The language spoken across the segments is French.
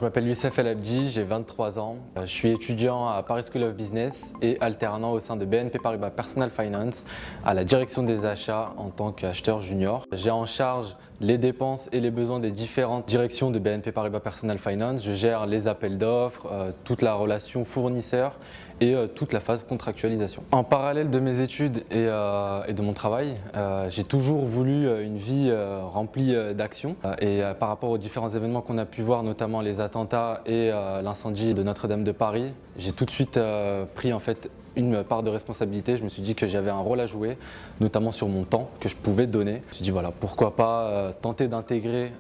Je m'appelle Youssef El Abdi, j'ai 23 ans. Je suis étudiant à Paris School of Business et alternant au sein de BNP Paribas Personal Finance à la direction des achats en tant qu'acheteur junior. J'ai en charge les dépenses et les besoins des différentes directions de BNP Paribas Personal Finance. Je gère les appels d'offres, toute la relation fournisseur et toute la phase contractualisation. En parallèle de mes études et de mon travail, j'ai toujours voulu une vie remplie d'actions par rapport aux différents événements qu'on a pu voir, notamment les attentats et l'incendie de Notre-Dame de Paris, j'ai tout de suite pris en fait une part de responsabilité. Je me suis dit que j'avais un rôle à jouer, notamment sur mon temps que je pouvais donner. Je me suis dit voilà, pourquoi pas tenter d'intégrer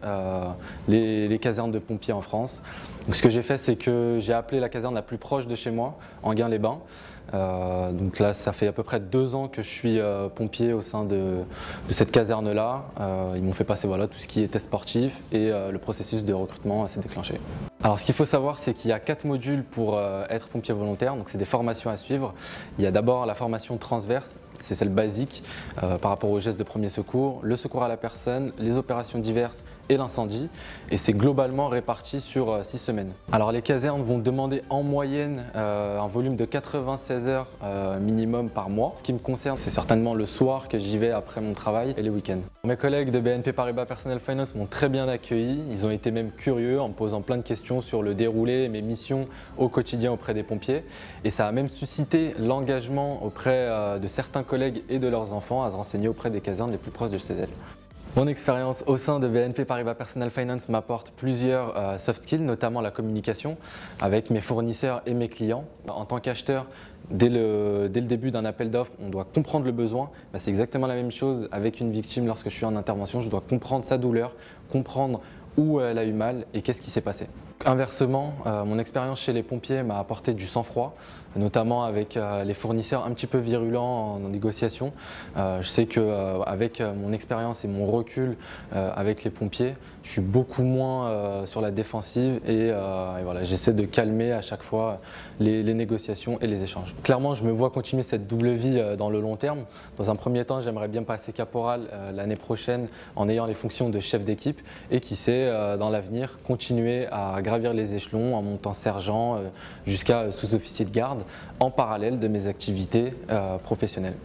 les casernes de pompiers en France. Donc, ce que j'ai fait, c'est que j'ai appelé la caserne la plus proche de chez moi, Enghien-les-Bains. Donc là, ça fait à peu près 2 ans que je suis pompier au sein de cette caserne-là. Ils m'ont fait passer tout ce qui était sportif et le processus de recrutement s'est déclenché. Alors ce qu'il faut savoir, c'est qu'il y a 4 modules pour être pompier volontaire, donc c'est des formations à suivre. Il y a d'abord la formation transverse, c'est celle basique par rapport aux gestes de premier secours, le secours à la personne, les opérations diverses et l'incendie, et c'est globalement réparti sur 6 semaines. Alors les casernes vont demander en moyenne un volume de 96 heures minimum par mois. Ce qui me concerne, c'est certainement le soir que j'y vais après mon travail et les week-ends. Mes collègues de BNP Paribas Personal Finance m'ont très bien accueilli, ils ont été même curieux en me posant plein de questions sur le déroulé et mes missions au quotidien auprès des pompiers, et ça a même suscité l'engagement auprès de certains collègues et de leurs enfants à se renseigner auprès des casernes les plus proches de chez elles. Mon expérience au sein de BNP Paribas Personal Finance m'apporte plusieurs soft skills, notamment la communication avec mes fournisseurs et mes clients. En tant qu'acheteur, dès le début d'un appel d'offres, on doit comprendre le besoin. C'est exactement la même chose avec une victime lorsque je suis en intervention. Je dois comprendre sa douleur, comprendre où elle a eu mal et qu'est-ce qui s'est passé. Inversement, mon expérience chez les pompiers m'a apporté du sang-froid, notamment avec les fournisseurs un petit peu virulents en négociation. Je sais qu'avec mon expérience et mon recul avec les pompiers, je suis beaucoup moins sur la défensive et voilà, j'essaie de calmer à chaque fois les négociations et les échanges. Clairement, je me vois continuer cette double vie dans le long terme. Dans un premier temps, j'aimerais bien passer caporal l'année prochaine en ayant les fonctions de chef d'équipe et qui sait, dans l'avenir, continuer à gravir les échelons en montant sergent jusqu'à sous-officier de garde en parallèle de mes activités professionnelles.